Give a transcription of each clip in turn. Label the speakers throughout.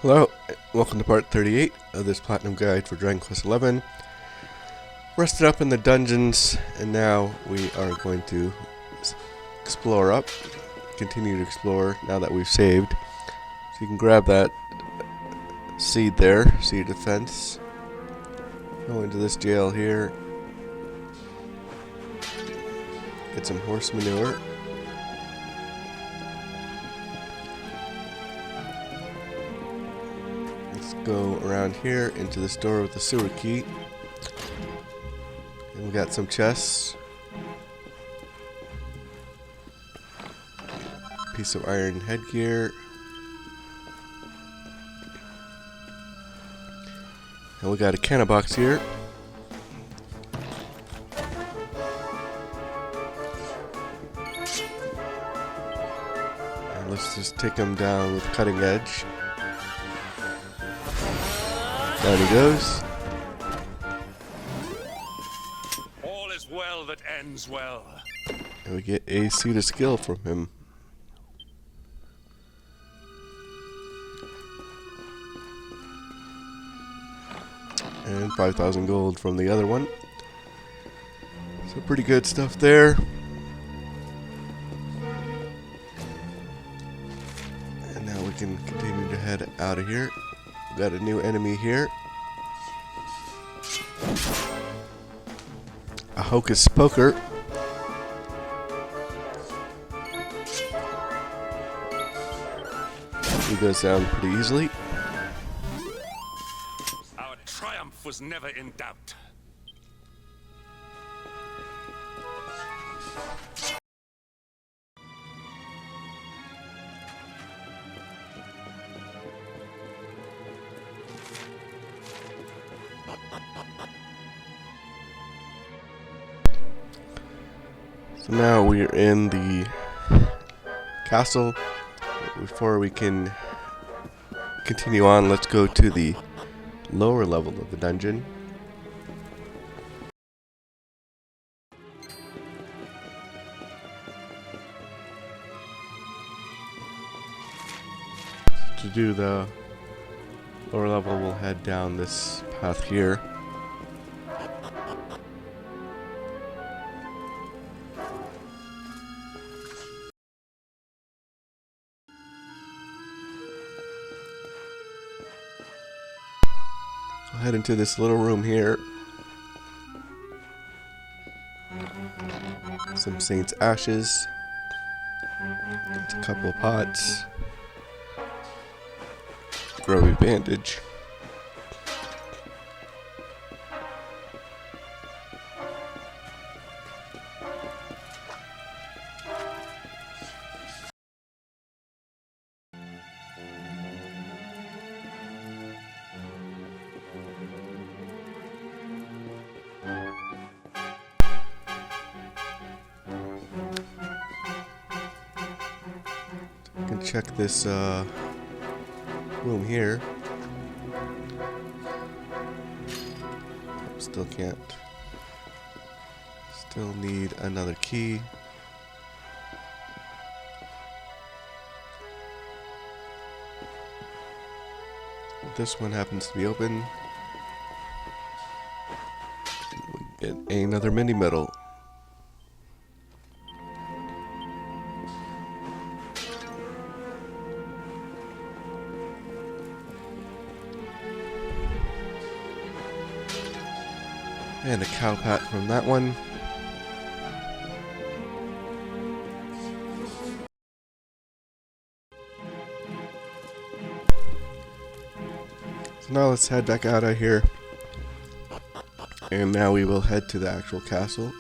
Speaker 1: Hello, welcome to part 38 of this Platinum Guide for Dragon Quest XI. Rested up in the dungeons, and now we are going to explore up, continue to explore now that we've saved. So you can grab that seed there, seed of defense, go into this jail here, get some horse manure. Go around here into this door with the sewer key. And we got some chests. Piece of iron headgear. And we got a canna box here. And let's just take them down with cutting edge. Down he goes.
Speaker 2: All is well that ends well.
Speaker 1: And we get a seed of skill from him. And 5,000 gold from the other one. So pretty good stuff there. And now we can continue to head out of here. Got a new enemy here. A Hocus Poker. He goes down pretty easily.
Speaker 2: Our triumph was never in doubt.
Speaker 1: So now we're in the castle. Before we can continue on, let's go to the lower level of the dungeon. To do the lower level, we'll head down this path here. We'll head into this little room here. Some saint's ashes. It's a couple of pots. Grubby bandage. You can check this room here. Still can't. Still need another key. This one happens to be open. We get another mini medal. And a cow pat from that one. So now let's head back out of here. And now we will head to the actual castle.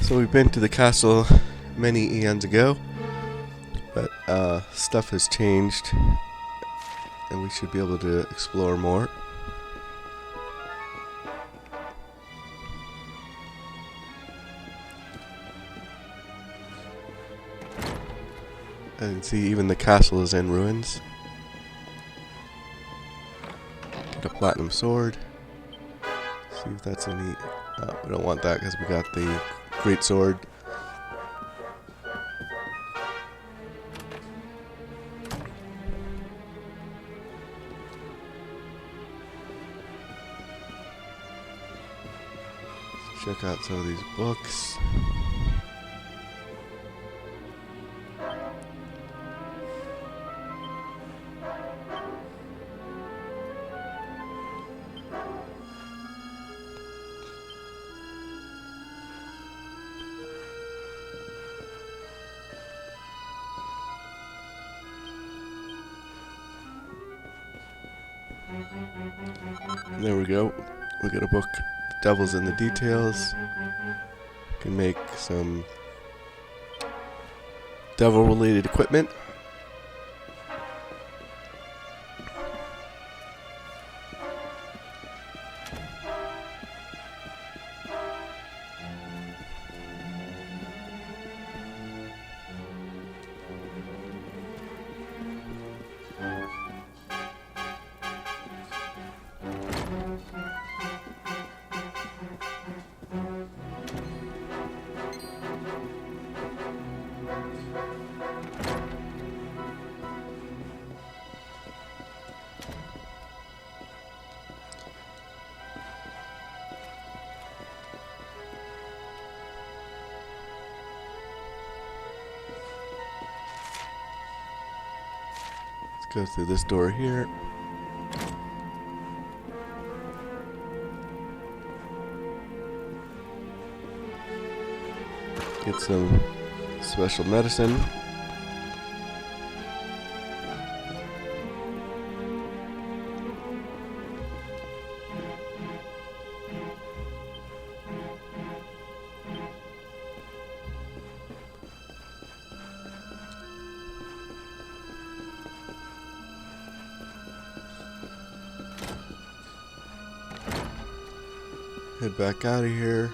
Speaker 1: So we've been to the castle many eons ago, but stuff has changed, and we should be able to explore more. can see even the castle is in ruins. Get a platinum sword. See if that's any... we don't want that because we got the great sword. Let's check out some of these books. There we go. We got a book, Devil's in the Details. Can make some devil-related equipment. Go through this door here. Get some special medicine. Head back out of here.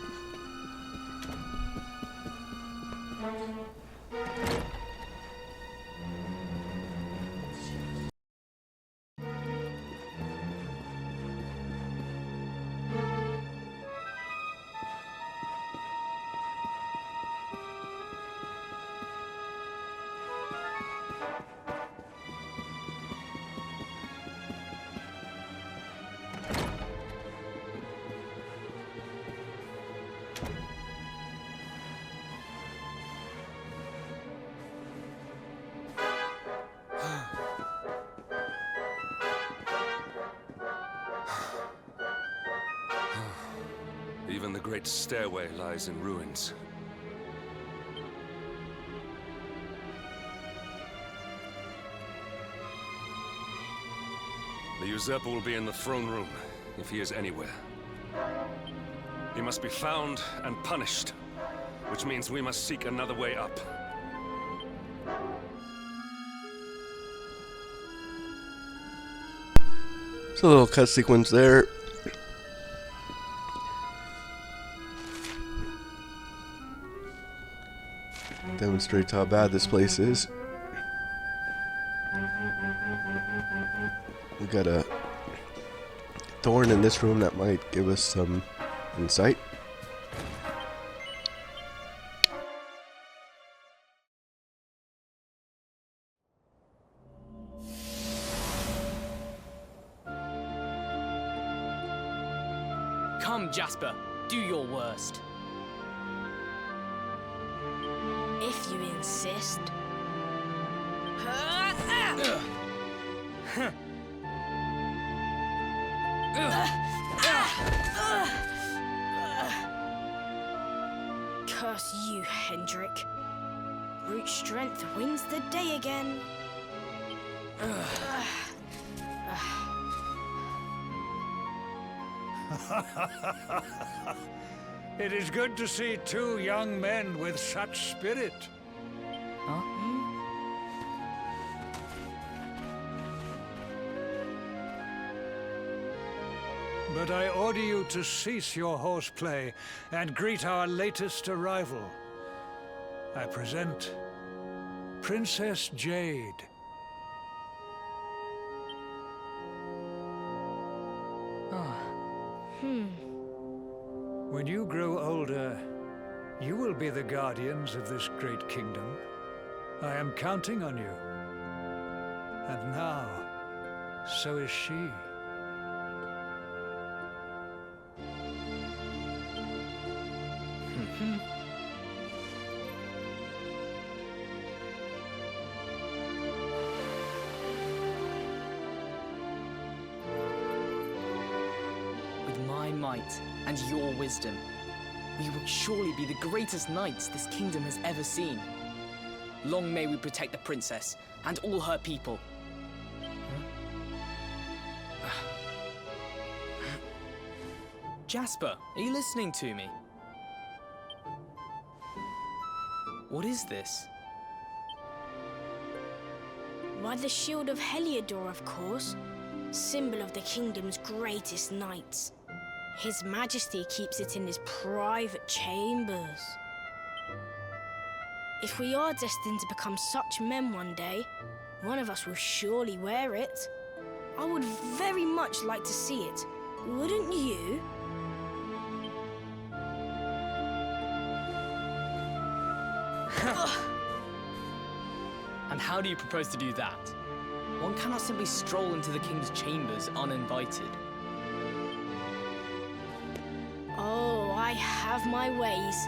Speaker 2: Even the great stairway lies in ruins. The usurper will be in the throne room, if he is anywhere. He must be found and punished, which means we must seek another way up.
Speaker 1: It's a little cut sequence there. Demonstrates how bad this place is. We got a thorn in this room that might give us some insight.
Speaker 3: Come, Jasper, do your worst.
Speaker 4: If you insist. Curse you, Hendrik. Brute strength wins the day again.
Speaker 5: It is good to see two young men with such spirit.
Speaker 3: Huh?
Speaker 5: But I order you to cease your horseplay and greet our latest arrival. I present Princess Jade. When you grow older, you will be the guardians of this great kingdom. I am counting on you. And now, so is she.
Speaker 3: With my might and your wisdom, we will surely be the greatest knights this kingdom has ever seen. Long may we protect the princess and all her people. Jasper, are you listening to me? What is this?
Speaker 4: Why, the shield of Helidor, of course. Symbol of the kingdom's greatest knights. His Majesty keeps it in his private chambers. If we are destined to become such men one day, one of us will surely wear it. I would very much like to see it. Wouldn't you?
Speaker 3: And how do you propose to do that? One cannot simply stroll into the king's chambers uninvited.
Speaker 4: Oh, I have my ways.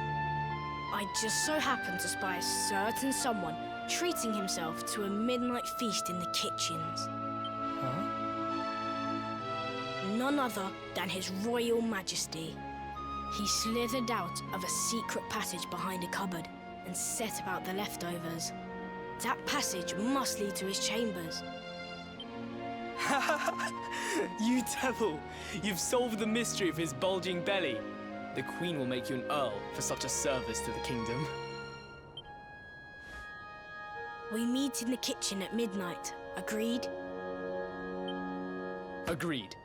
Speaker 4: I just so happened to spy a certain someone treating himself to a midnight feast in the kitchens.
Speaker 3: Huh?
Speaker 4: None other than His Royal Majesty. He slithered out of a secret passage behind a cupboard and set about the leftovers. That passage must lead to his chambers.
Speaker 3: You devil! You've solved the mystery of his bulging belly. The Queen will make you an Earl for such a service to the kingdom.
Speaker 4: We meet in the kitchen at midnight. Agreed?
Speaker 3: Agreed.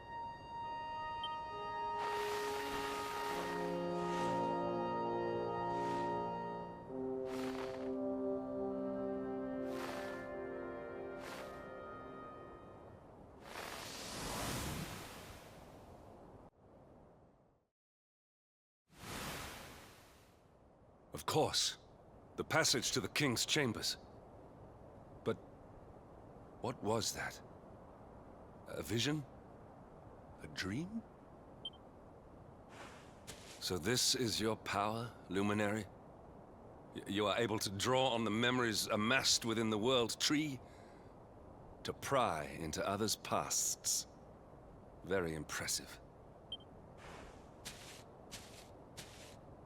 Speaker 2: Of course. The passage to the king's chambers. But what was that? A vision? A dream? So this is your power, Luminary? You are able to draw on the memories amassed within the world tree to pry into others' pasts. Very impressive.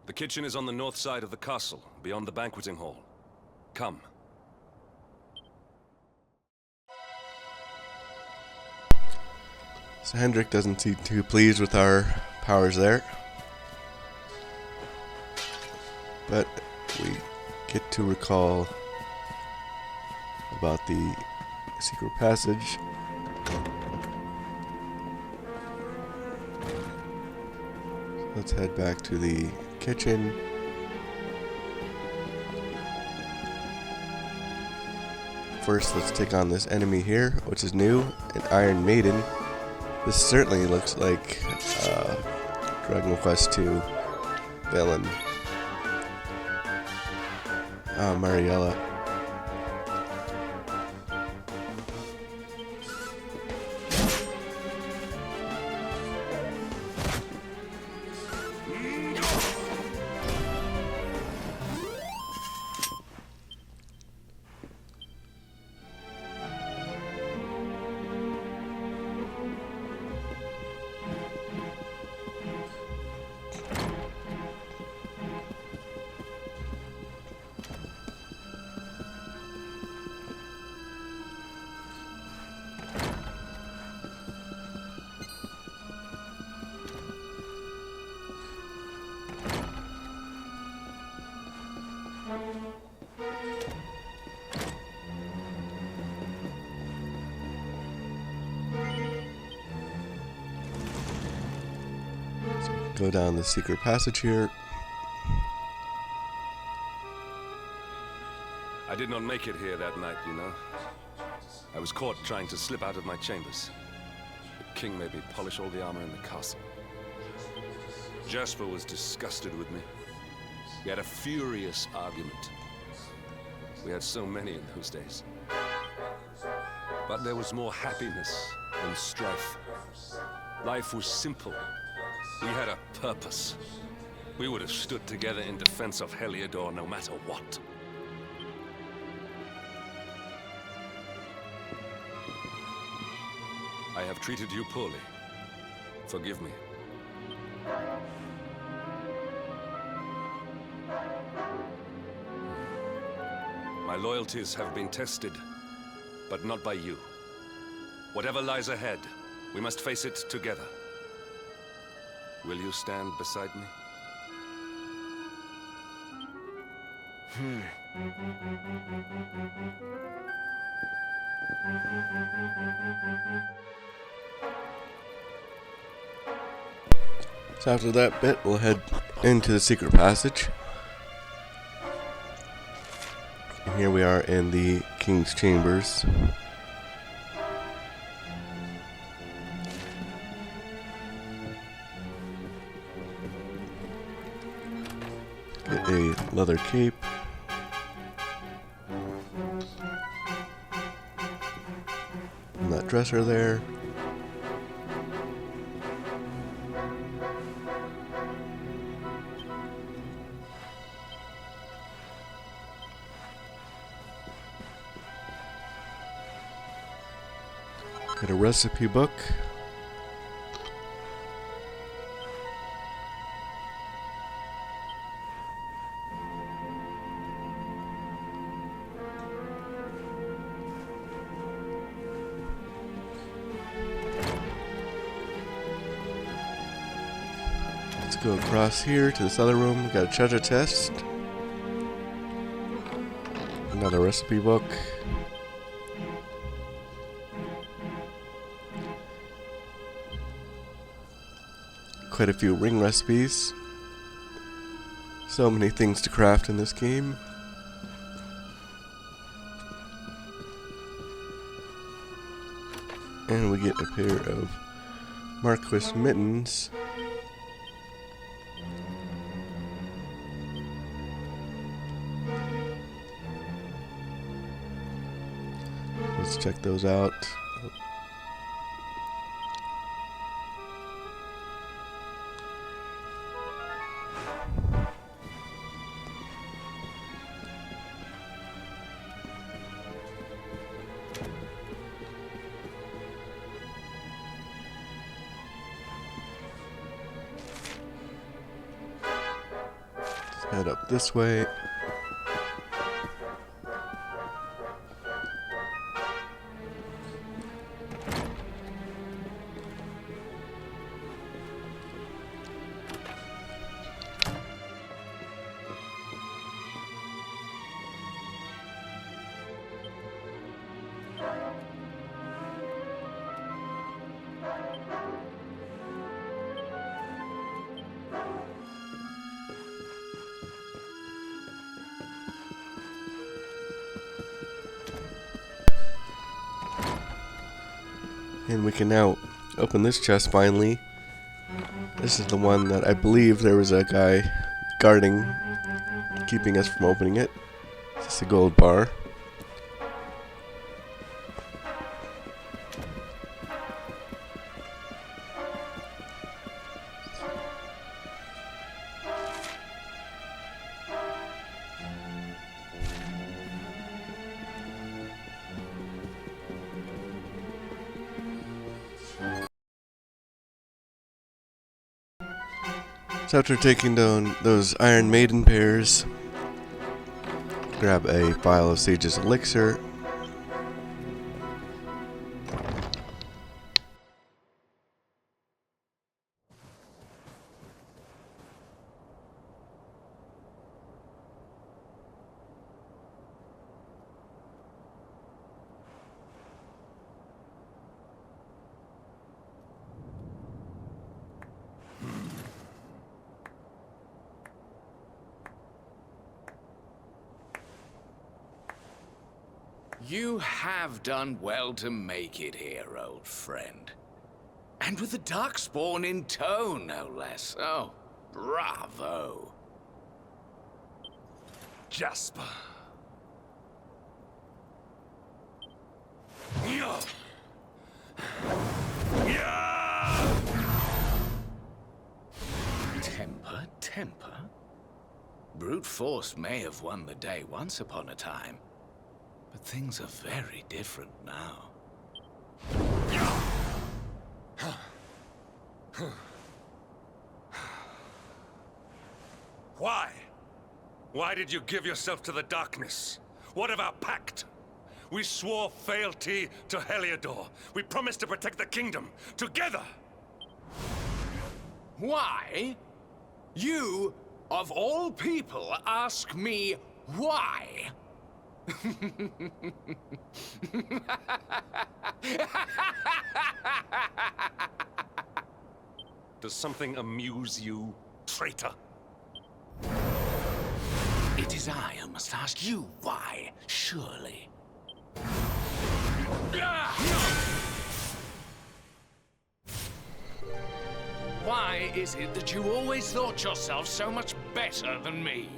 Speaker 2: The kitchen is on the north side of the castle, beyond the banqueting hall. Come.
Speaker 1: So Hendrik doesn't seem too pleased with our powers there. But we get to recall about the secret passage. So let's head back to the kitchen. First, let's take on this enemy here, which is new, an Iron Maiden. This certainly looks like Dragon Quest II villain. Mariella. Go down the secret passage here.
Speaker 2: I did not make it here that night, you know. I was caught trying to slip out of my chambers. The king made me polish all the armor in the castle. Jasper was disgusted with me. We had a furious argument. We had so many in those days. But there was more happiness than strife. Life was simple. We had a purpose. We would have stood together in defense of Helidor no matter what. I have treated you poorly. Forgive me. My loyalties have been tested, but not by you. Whatever lies ahead, we must face it together. Will you stand beside me?
Speaker 1: So after that bit, we'll head into the secret passage. And here we are in the king's chambers. Get a leather cape. And that dresser there. Got a recipe book. Let's go across here to this other room. We got a treasure chest. Another recipe book. Quite a few ring recipes. So many things to craft in this game. And we get a pair of Marquis mittens. Let's check those out. Head up this way. And we can now open this chest finally. This is the one that I believe there was a guy guarding, keeping us from opening it. It's a gold bar. So after taking down those Iron Maiden pairs, grab a vial of Sage's Elixir.
Speaker 6: You have done well to make it here, old friend. And with the Darkspawn in tow, no less. Oh, bravo.
Speaker 2: Jasper. Yeah. Yeah.
Speaker 6: Temper, temper. Brute force may have won the day once upon a time, but things are very different now.
Speaker 2: Why? Why did you give yourself to the darkness? What of our pact? We swore fealty to Helidor. We promised to protect the kingdom, together!
Speaker 6: Why? You, of all people, ask me why?
Speaker 2: Does something amuse you, traitor?
Speaker 6: It is I who must ask you why, surely. Why is it that you always thought yourself so much better than me?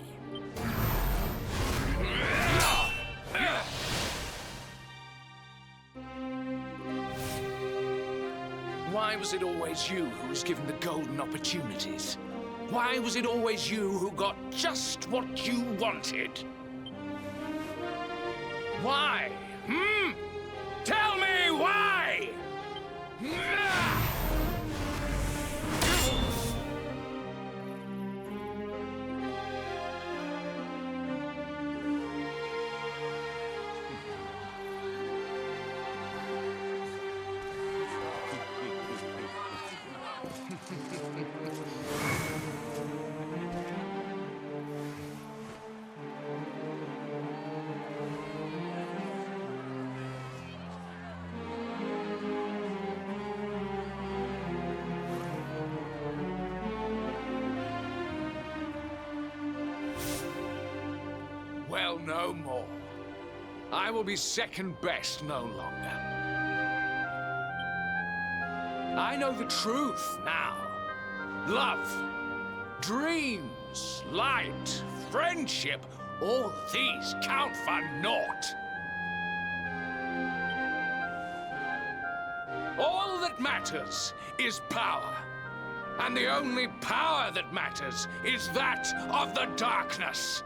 Speaker 6: Why was it always you who was given the golden opportunities? Why was it always you who got just what you wanted? Why? Tell me why! Well, no more. I will be second best no longer. I know the truth now. Love, dreams, light, friendship, all these count for naught. All that matters is power. And the only power that matters is that of the darkness.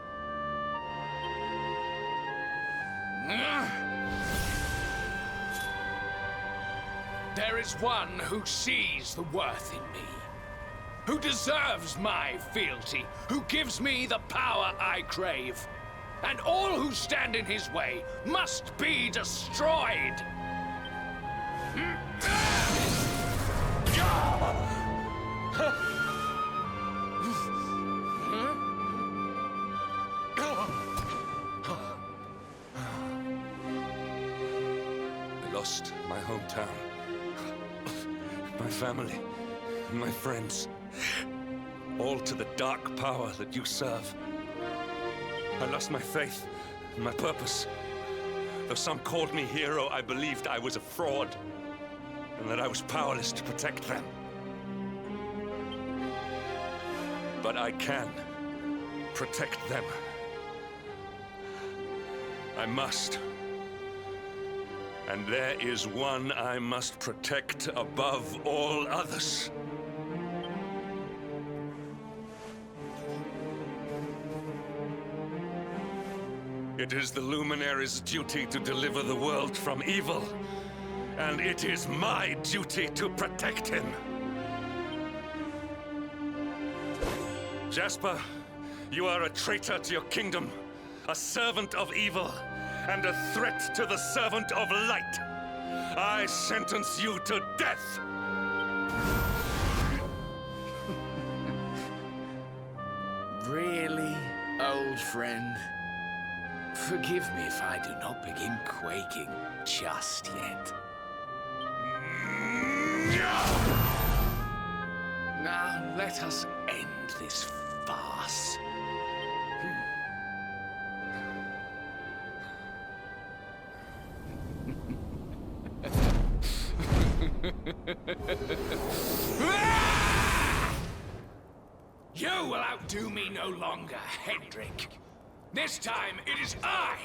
Speaker 6: There is one who sees the worth in me, who deserves my fealty, who gives me the power I crave, and all who stand in his way must be destroyed.
Speaker 2: Lost my hometown, my family, my friends, all to the dark power that you serve. I lost my faith, my purpose. Though some called me hero, I believed I was a fraud, and that I was powerless to protect them. But I can protect them. I must. And there is one I must protect above all others. It is the Luminary's duty to deliver the world from evil, and it is my duty to protect him. Jasper, you are a traitor to your kingdom, a servant of evil, and a threat to the servant of light. I sentence you to death!
Speaker 6: Really, old friend? Forgive me if I do not begin quaking just yet. Now, let us end this farce. You will outdo me no longer, Hendrik. This time it is I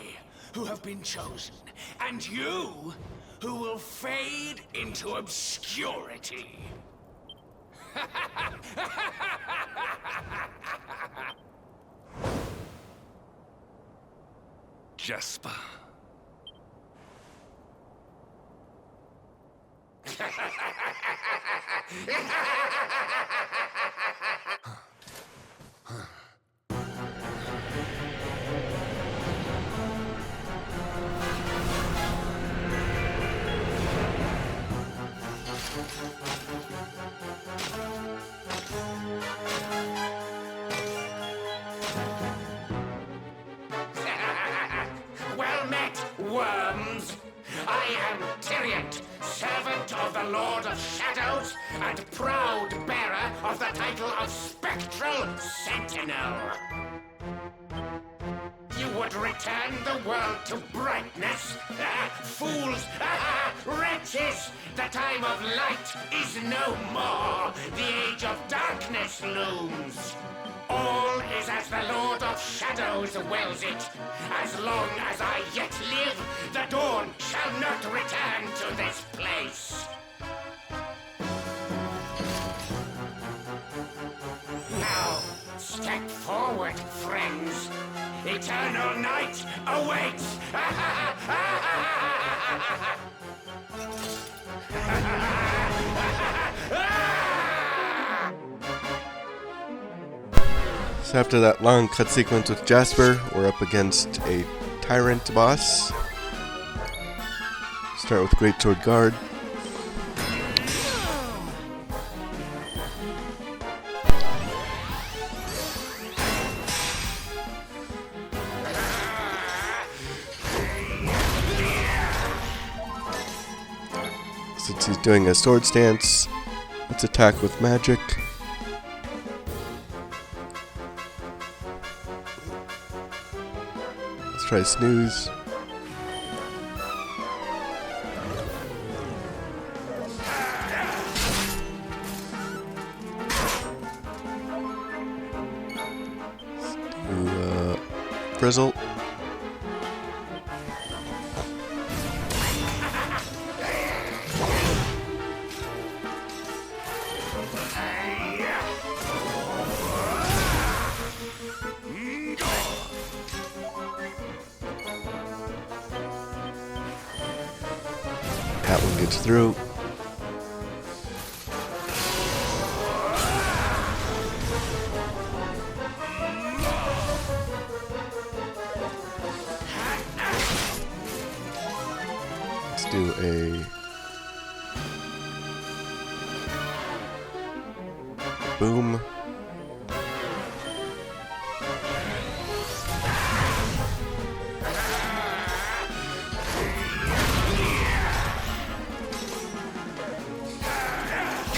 Speaker 6: who have been chosen, and you who will fade into obscurity.
Speaker 2: Jasper.
Speaker 7: Well met, worms. I am Tyriant, servant of the Lord of Shadows, and proud bearer of the title of Spectral Sentinel. You would return the world to brightness? Fools! Wretches! The time of light is no more. The age of darkness looms. All is as the Lord of Shadows wills it. As long as I yet live, the dawn shall not return to this place. Now, step forward, friends. Eternal night awaits!
Speaker 1: So after that long cut sequence with Jasper, we're up against a Tyrant boss. Start with Greatsword Guard. Since he's doing a sword stance, let's attack with magic. Let's try snooze. Let's do Frizzle. That one gets through. Let's do a boom.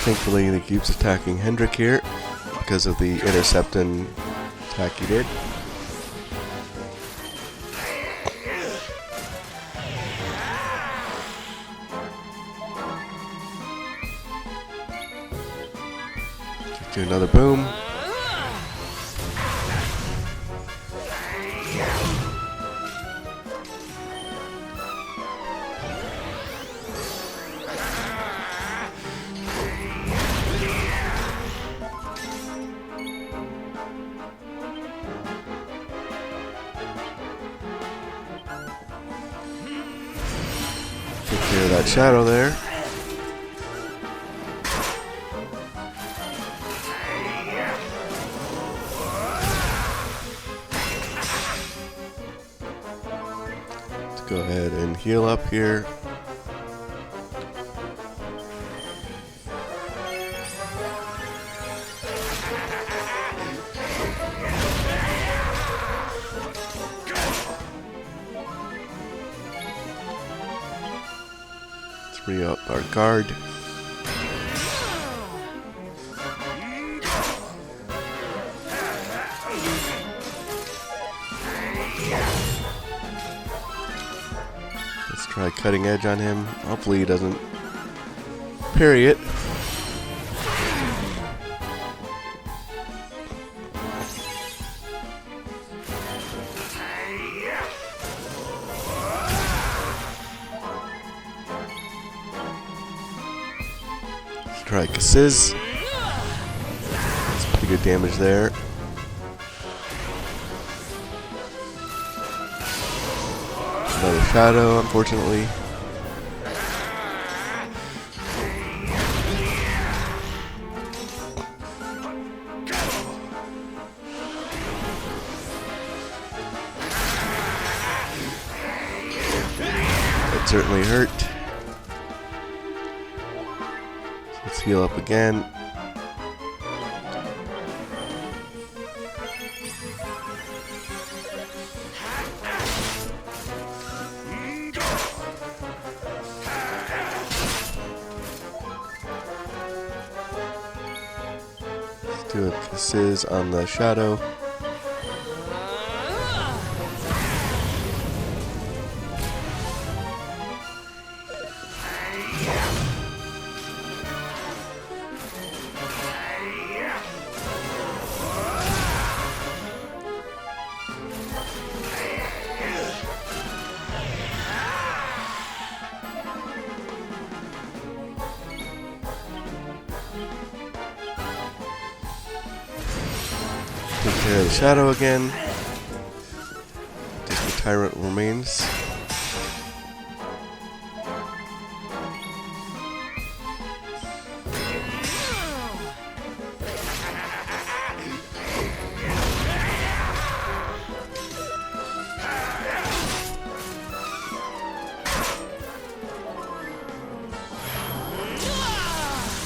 Speaker 1: Thankfully, he keeps attacking Hendrik here because of the intercepting attack he did. Do another boom. Take care of that shadow there. Let's go ahead and heal up here. Free up our guard. Let's try cutting edge on him. Hopefully he doesn't parry it. Let's try Cassis. That's pretty good damage there. Another shadow, unfortunately. That certainly hurt. So let's heal up again. Do a Cassis on the shadow. Take care of the shadow again. Just the tyrant remains.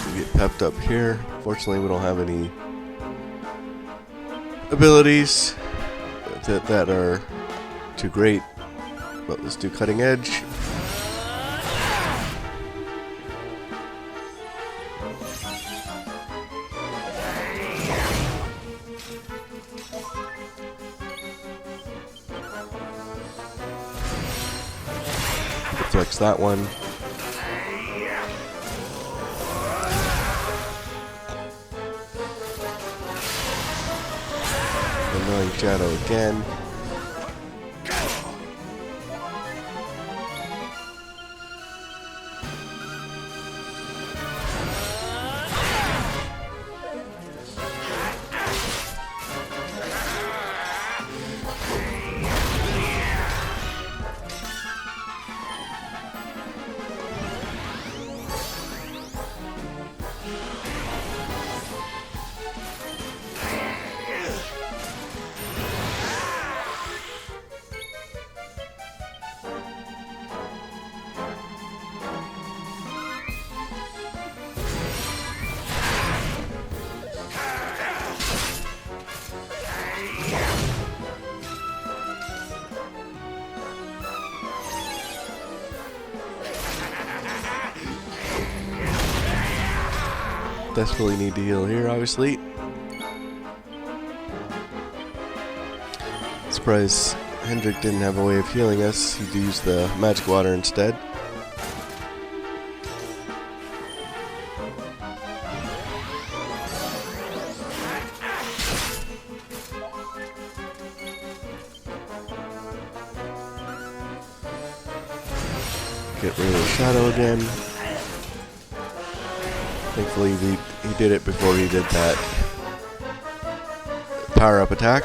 Speaker 1: We get pepped up here. Fortunately, we don't have any abilities that are too great, but let's do cutting edge. Flex that one. Annoying shadow again. Desperately need to heal here, obviously. Surprised Hendrik didn't have a way of healing us. He'd use the magic water instead. Get rid of the shadow again. Thankfully, he did it before he did that power-up attack.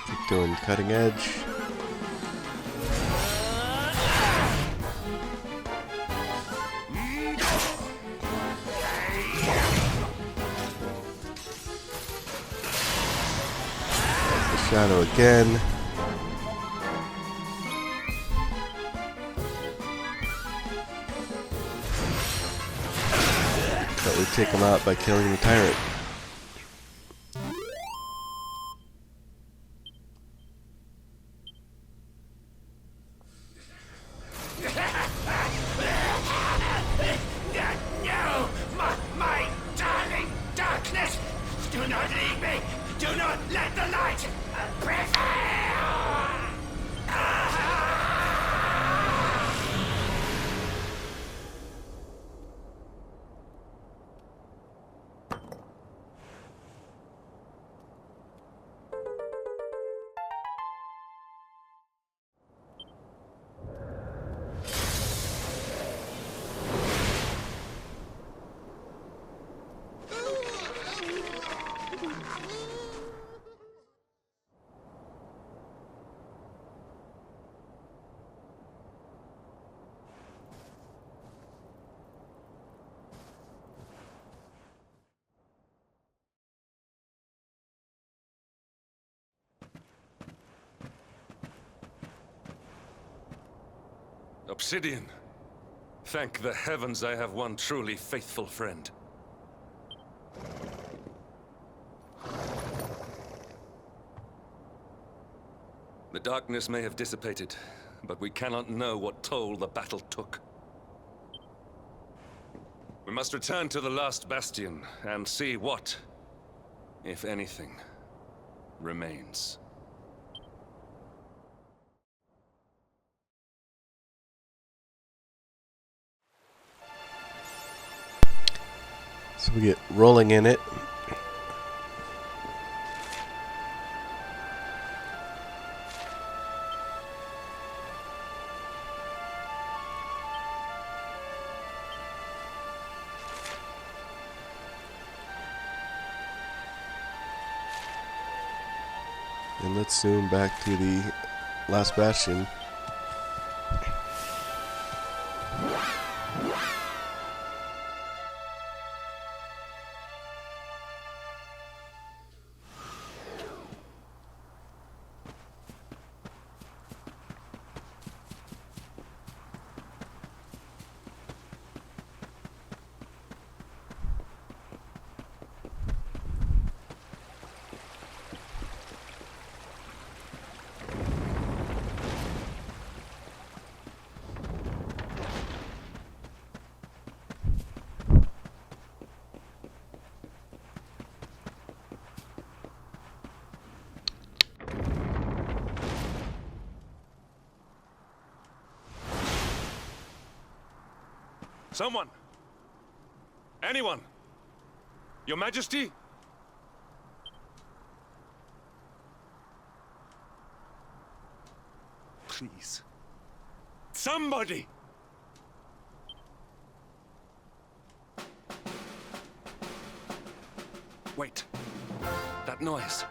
Speaker 1: Keep doing cutting edge. Shadow again. But we take him out by killing the tyrant.
Speaker 2: Obsidian. Thank the heavens I have one truly faithful friend. The darkness may have dissipated, but we cannot know what toll the battle took. We must return to the last Bastion and see what, if anything, remains.
Speaker 1: So we get rolling in it. And let's zoom back to the last Bastion.
Speaker 2: Someone! Anyone! Your Majesty? Please. Somebody! Wait. That noise.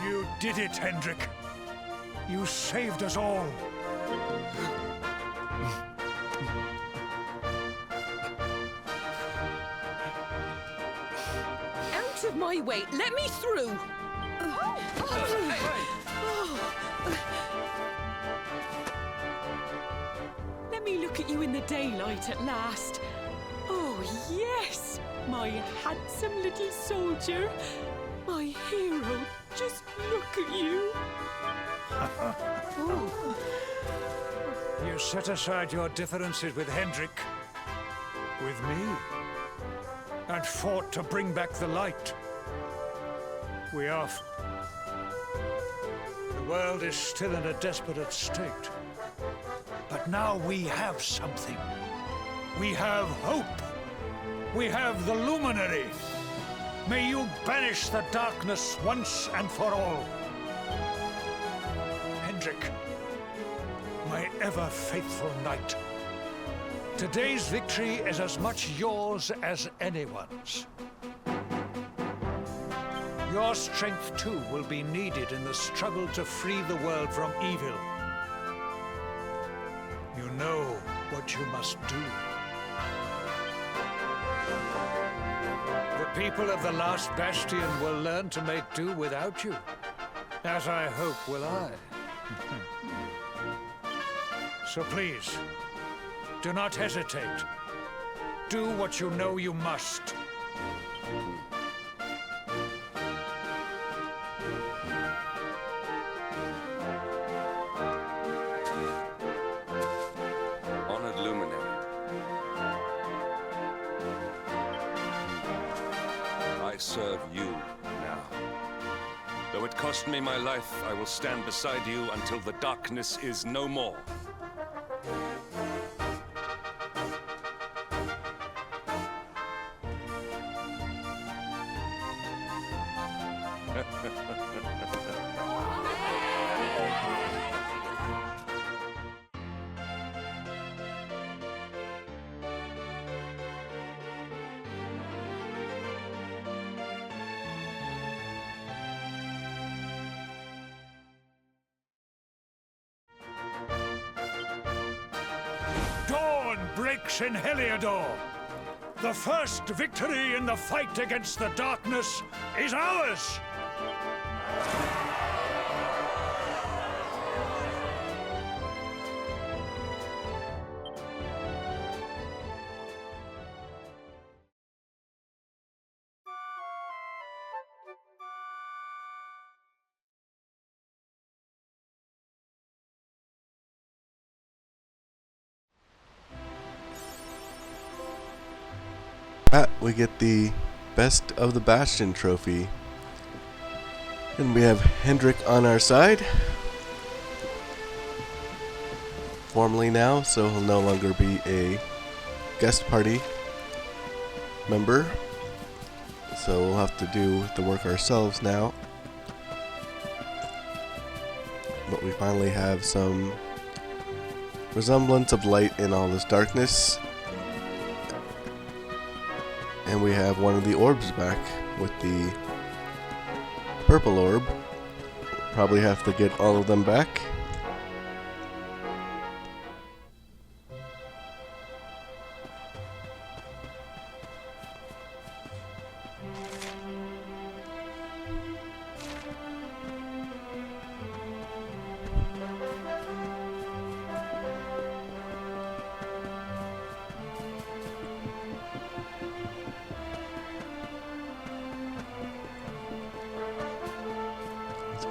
Speaker 5: You did it, Hendrik. You saved us all.
Speaker 8: Out of my way! Let me through! Let me look at you in the daylight at last. Oh, yes! My handsome little soldier. My hero. Just look at you.
Speaker 5: You set aside your differences with Hendrik, with me, and fought to bring back the light. We are... The world is still in a desperate state. But now we have something. We have hope. We have the Luminary. May you banish the darkness once and for all. Hendrik, my ever-faithful knight. Today's victory is as much yours as anyone's. Your strength, too, will be needed in the struggle to free the world from evil. You know what you must do. The people of the last Bastion will learn to make do without you, as I hope will I. So please, do not hesitate. Do what you know you must.
Speaker 2: Honored Luminary. I serve you now. Though it cost me my life, I will stand beside you until the darkness is no more.
Speaker 5: axe in Helidor. The first victory in the fight against the darkness is ours!
Speaker 1: We get the Best of the Bastion trophy. And we have Hendrik on our side. Formally now, so he'll no longer be a guest party member. So we'll have to do the work ourselves now. But we finally have some resemblance of light in all this darkness. And we have one of the orbs back with the purple orb. Probably have to get all of them back.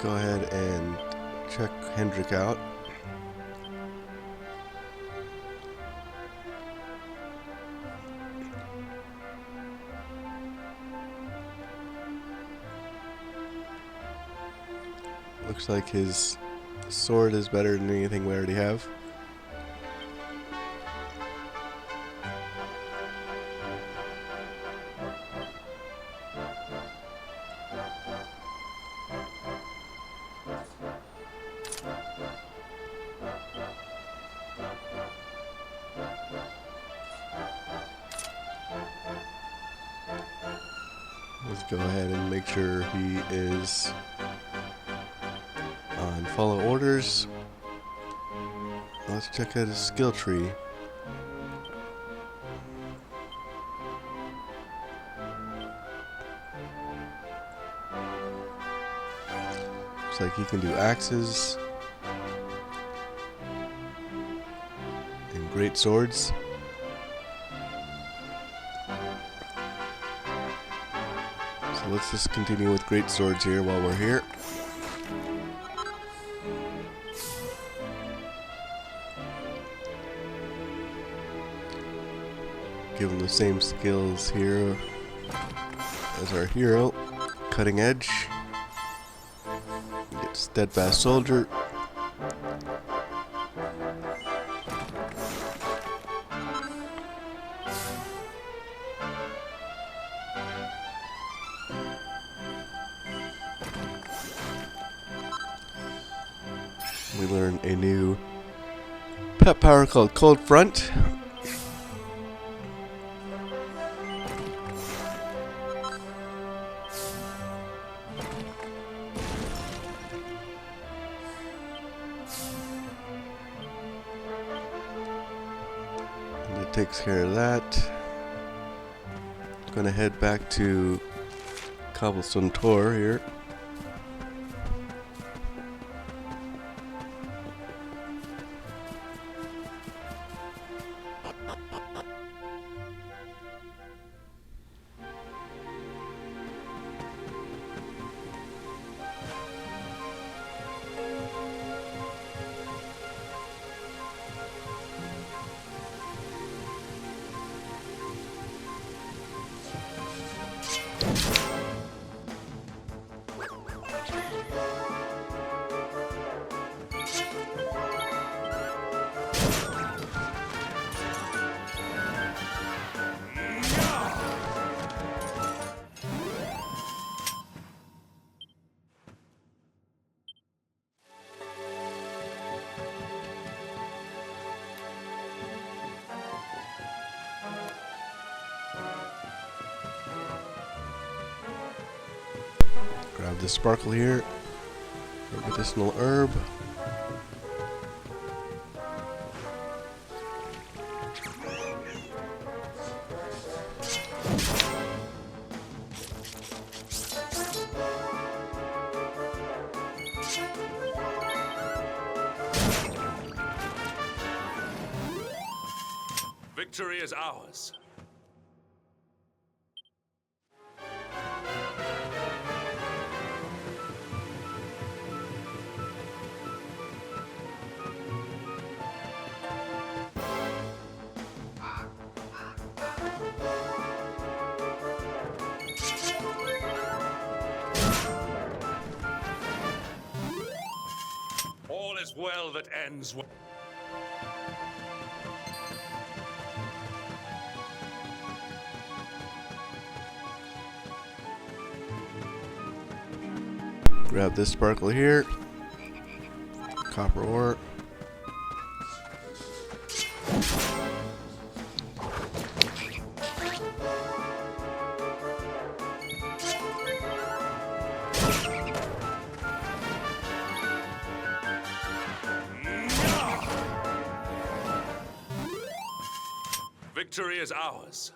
Speaker 1: Go ahead and check Hendrik out. Looks like his sword is better than anything we already have. Let's go ahead and make sure he is on follow orders. Let's check out his skill tree. Looks like he can do axes and great swords. So let's just continue with great swords here while we're here. Give him the same skills here as our hero. Cutting edge. Get steadfast soldier. We learn a new pet power called Cold Front. And it takes care of that. Gonna head back to Cobblestone Tor here. Grab the sparkle here. Medicinal herb.
Speaker 2: Victory is ours. All is well that ends well.
Speaker 1: Grab this sparkle here. Copper ore.
Speaker 2: Victory is ours.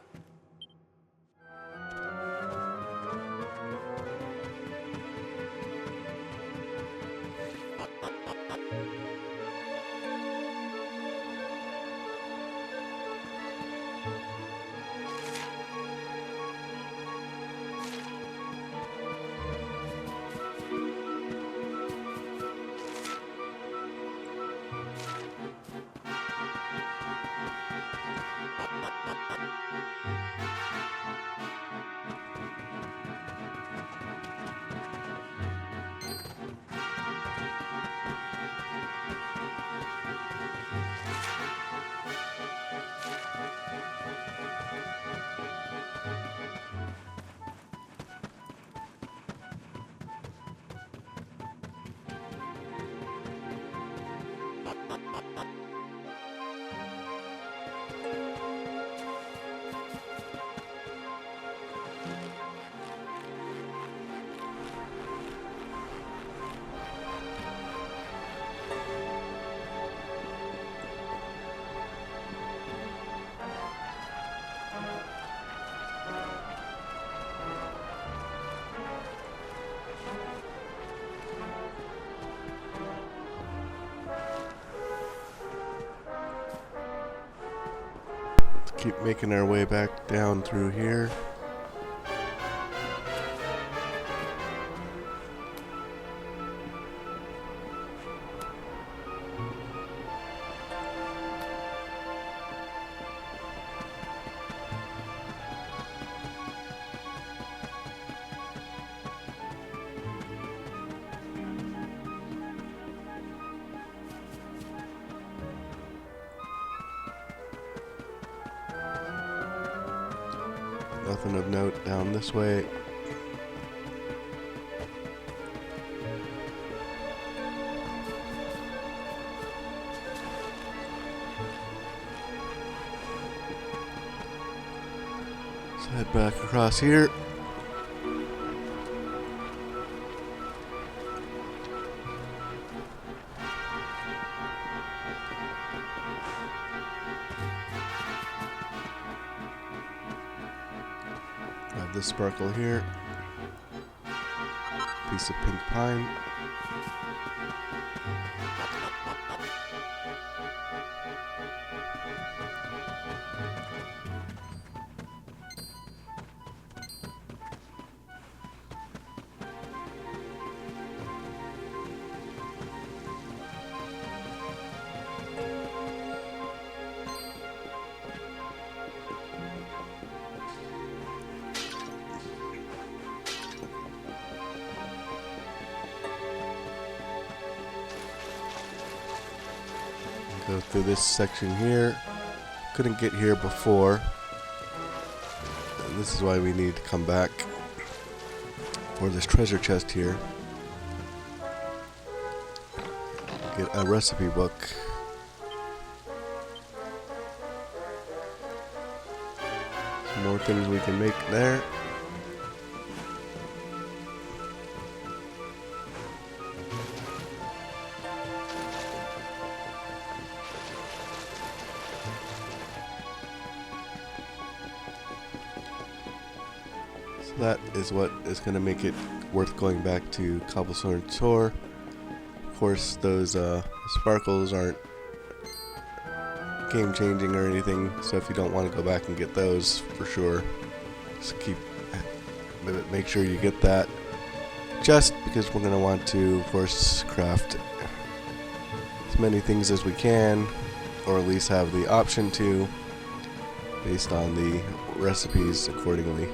Speaker 1: Keep making our way back down through here. Nothing of note down this way. Let's head back across here. Grab this sparkle here. Piece of pink pine. Go through this section here. Couldn't get here before. And this is why we need to come back for this treasure chest here. Get a recipe book. Some more things we can make there. That is what is going to make it worth going back to Cobblestone Shore. Of course, those sparkles aren't game changing or anything, so if you don't want to go back and get those, for sure, just make sure you get that, just because we're going to want to, of course, craft as many things as we can, or at least have the option to, based on the recipes accordingly.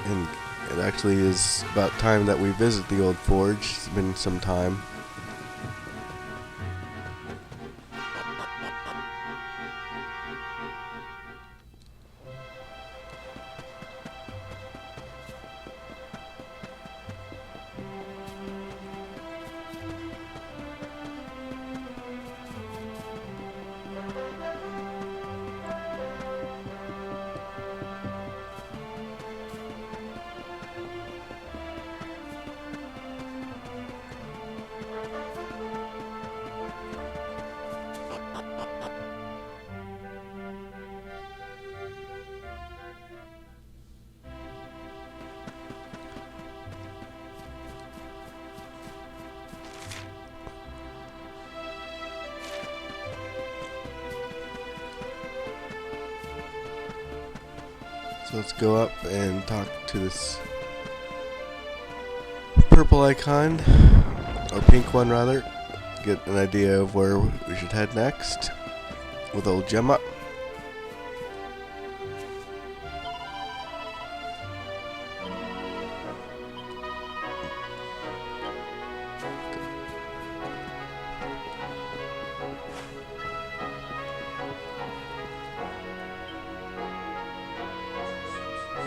Speaker 1: And it actually is about time that we visit the old forge. It's been some time. So let's go up and talk to this purple icon, or pink one rather, get an idea of where we should head next with old Gemma.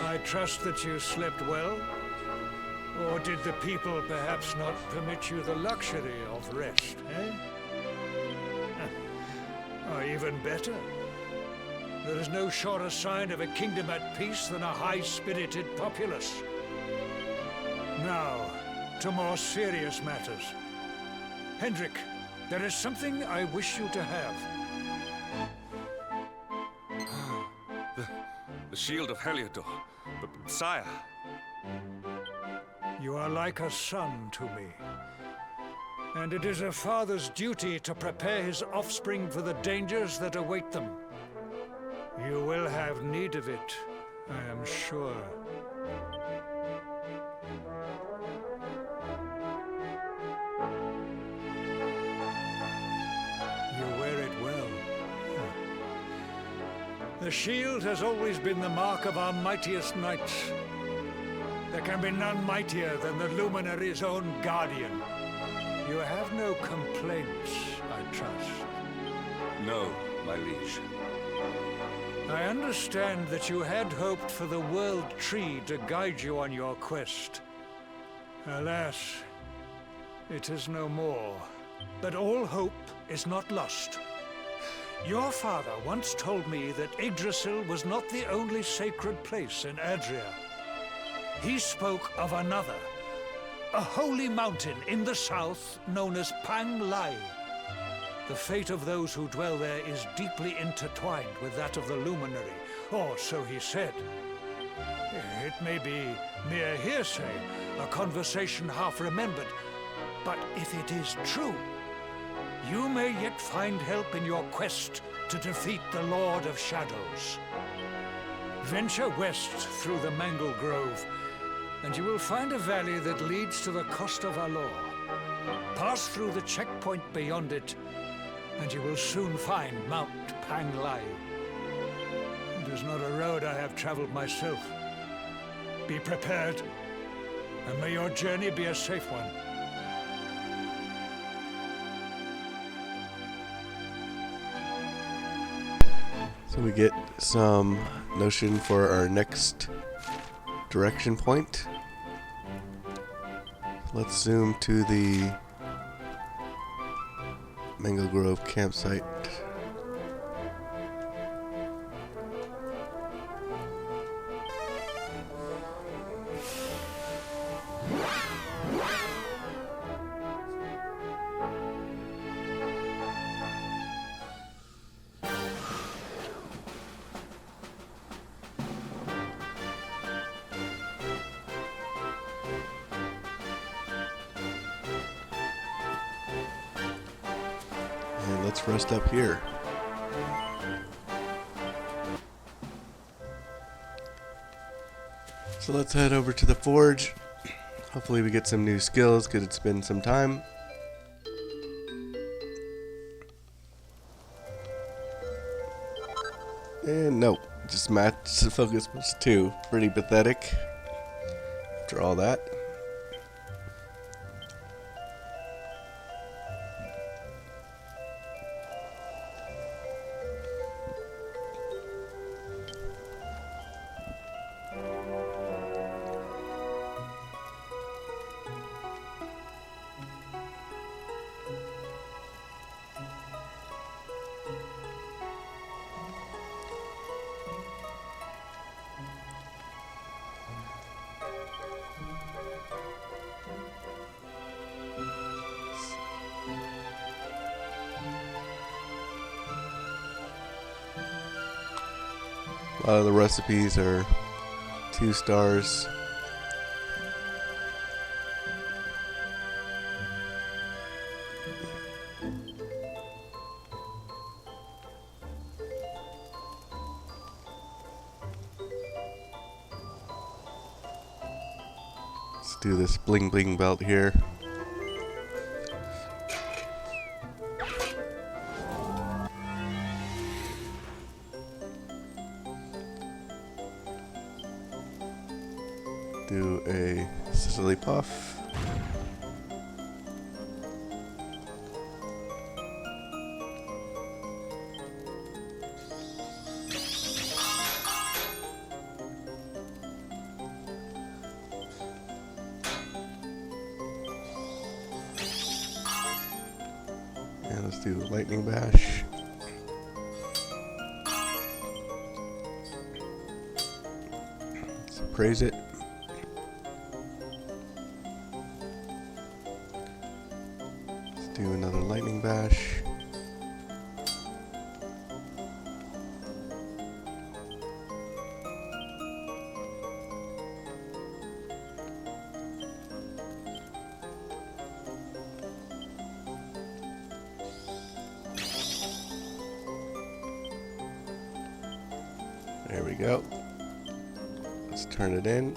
Speaker 5: I trust that you slept well? Or did the people perhaps not permit you the luxury of rest, eh? Or even better, there is no surer sign of a kingdom at peace than a high-spirited populace. Now, to more serious matters. Hendrik, there is something I wish you to have.
Speaker 2: The shield of Helidor. Sire.
Speaker 5: You are like a son to me. And it is a father's duty to prepare his offspring for the dangers that await them. You will have need of it, I am sure. You wear it well. The shield has always been the mark of our mightiest knights. There can be none mightier than the Luminary's own guardian. You have no complaints, I trust.
Speaker 2: No, my liege.
Speaker 5: I understand that you had hoped for the World Tree to guide you on your quest. Alas, it is no more. But all hope is not lost. Your father once told me that Yggdrasil was not the only sacred place in Adria. He spoke of another, a holy mountain in the south known as Pang Lai. The fate of those who dwell there is deeply intertwined with that of the Luminary, or so he said. It may be mere hearsay, a conversation half remembered, but if it is true, you may yet find help in your quest to defeat the Lord of Shadows. Venture west through the Mangle Grove, and you will find a valley that leads to the coast of Alor. Pass through the checkpoint beyond it, and you will soon find Mount Pang Lai. It is not a road I have traveled myself. Be prepared, and may your journey be a safe one.
Speaker 1: So we get some notion for our next direction point. Let's zoom to the Mangle Grove campsite. let's rest up here. So let's head over to the forge. Hopefully we get some new skills, because it's been some time. And nope, just match the focus plus 2. Pretty pathetic after all that. A lot of the recipes are 2 stars. Let's do this Bling-Bling Belt here. Do a Sicily Puff. And let's do the Lightning Bash. Let's praise it. Do another Lightning Bash. There we go. Let's turn it in.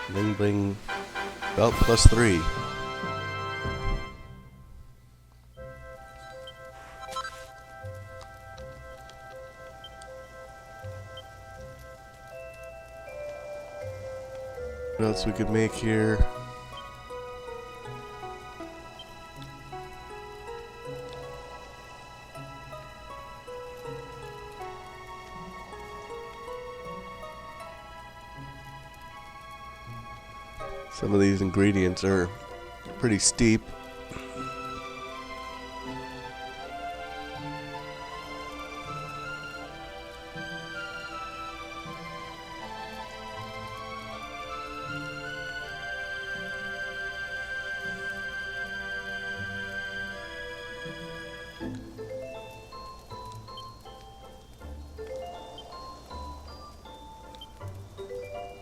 Speaker 1: Bling-Bling Belt plus 3. What else we could make here? Some of these ingredients are pretty steep.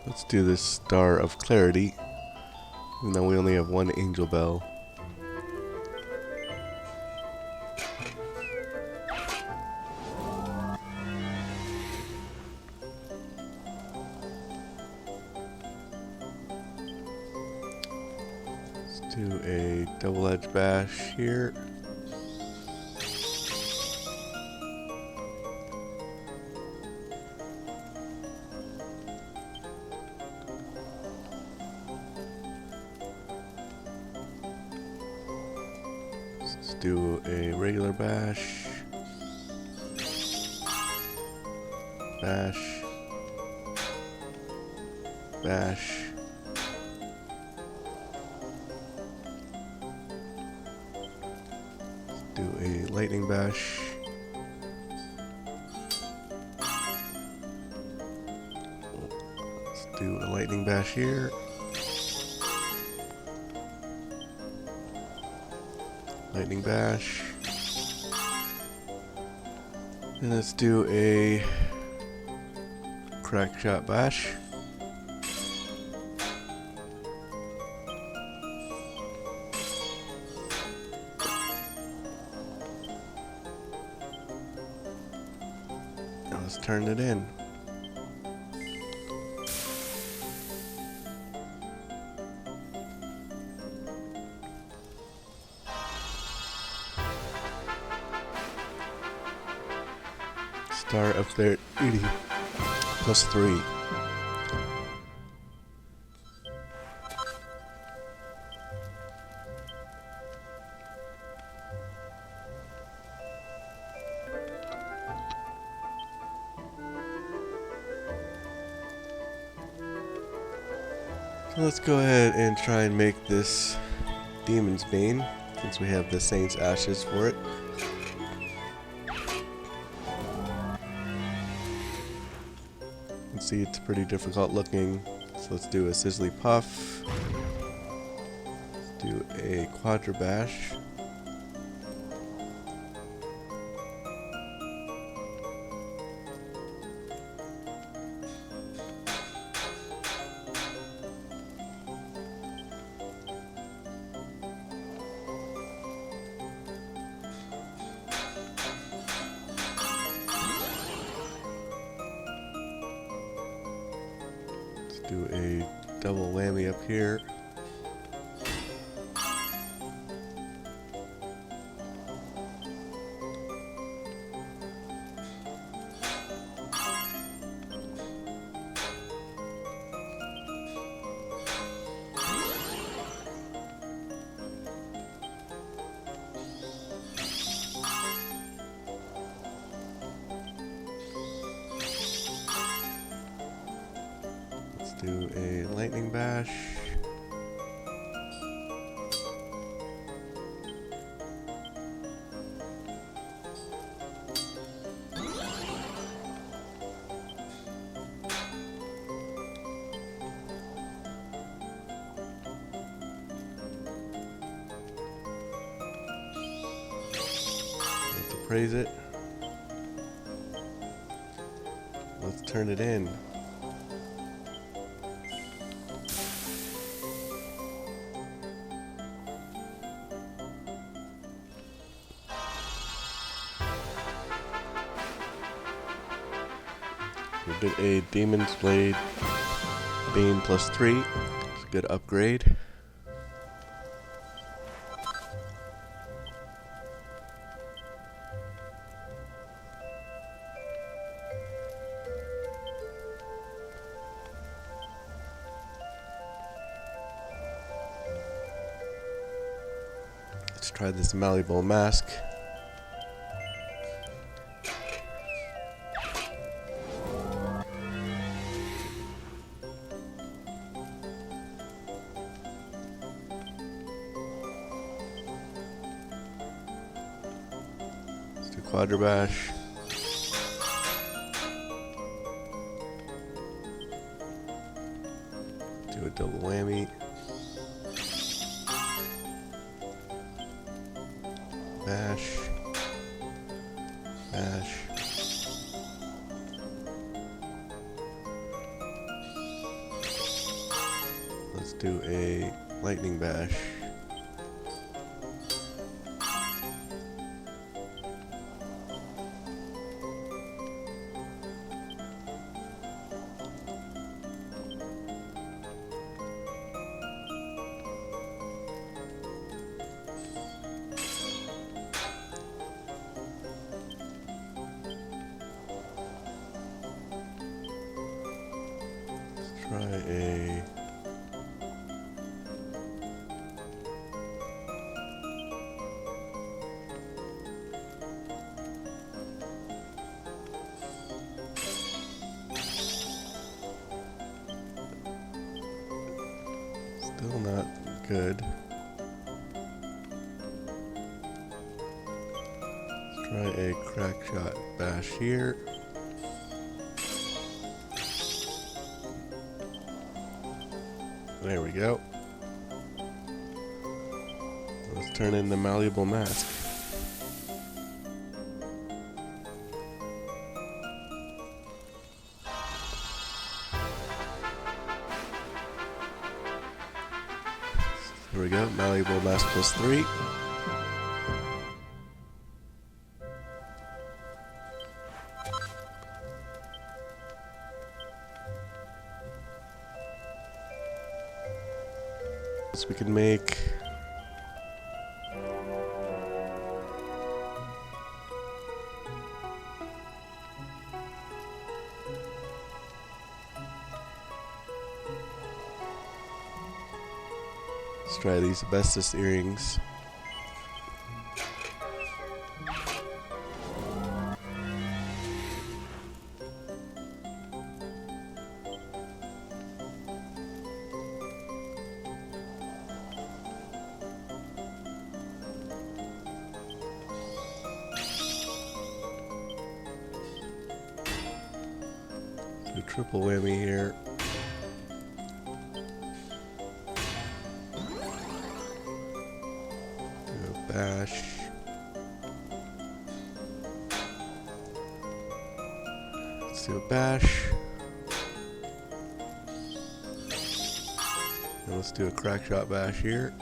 Speaker 1: Let's do this Star of Clarity. Even though we only have 1 Angel Bell. Let's do a double-edged bash here. Do a regular bash, bash, bash, do a lightning bash, let's do a lightning bash here. Lightning bash. And let's do a crack shot bash. Now let's turn it in. Star of 30 plus 3. So let's go ahead and try and make this Demonsbane, since we have the Saint's Ashes for it. See, it's pretty difficult looking, so let's do a Sizzly Puff. Let's do a Quadra Bash. Do a double whammy up here. Do a lightning bash. Let's appraise it. Let's turn it in. We did a Demon's Blade Bane plus 3. It's a good upgrade. Let's try this Mallable Mask. Quadra Bash. Do a double whammy. Bash. Bash. Let's do a lightning bash. Try a still not good. Let's try a crack shot bash here. There we go. Let's turn in the Mallable Mask. go. Mallable Mask +3. So we can make let's try these Asbestos Earrings. Do triple whammy here. Bash. Let's do a bash. And let's do a crack shot bash here.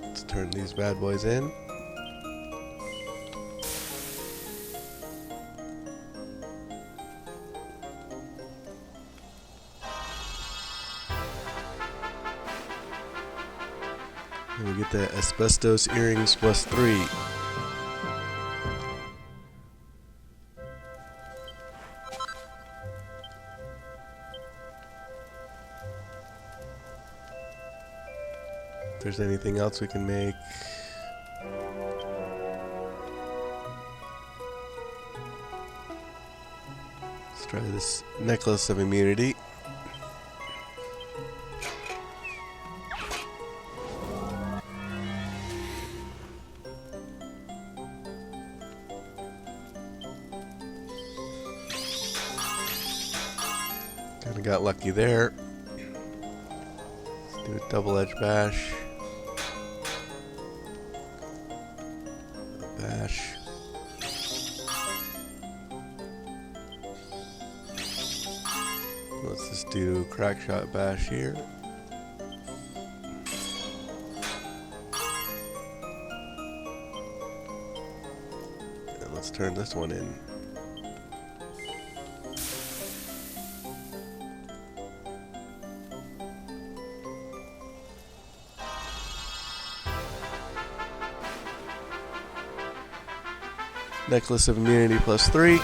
Speaker 1: Let's turn these bad boys in. And we get the Asbestos Earrings +3. If there's anything else we can make. Let's try this Necklace of Immunity. Kinda got lucky there. Let's do a double-edged bash. A bash. Let's just do crack shot bash here. And let's turn this one in. Necklace of Immunity +3.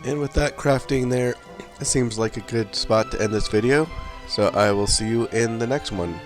Speaker 1: And with that crafting there, it seems like a good spot to end this video. So I will see you in the next one.